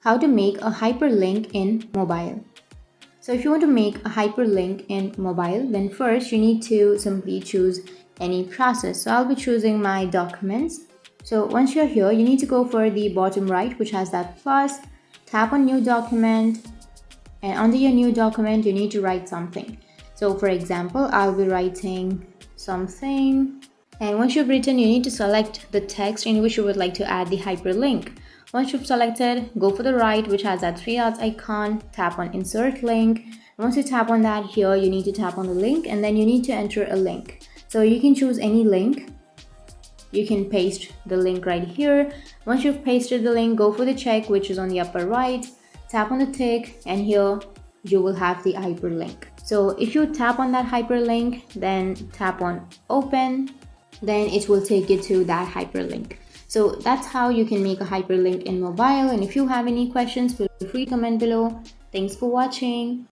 how to make a hyperlink in mobile. So if you want to make a hyperlink in mobile, then first you need to simply choose any process. So I'll be choosing my documents. So once you're here, you need to go for the bottom right, which has that plus, tap on new document, and under your new document, you need to write something. So for example, I'll be writing something. And once you've written, you need to select the text in which you would like to add the hyperlink. Once you've selected, go for the right, which has that three dots icon, tap on insert link. Once you tap on that, here you need to tap on the link, and then you need to enter a link. So you can choose any link. You can paste the link right here. Once you've pasted the link, go for the check, which is on the upper right, tap on the tick, and here you will have the hyperlink. So if you tap on that hyperlink, then tap on open, then it will take you to that hyperlink. So that's how you can make a hyperlink in mobile. And if you have any questions, feel free to comment below. Thanks for watching.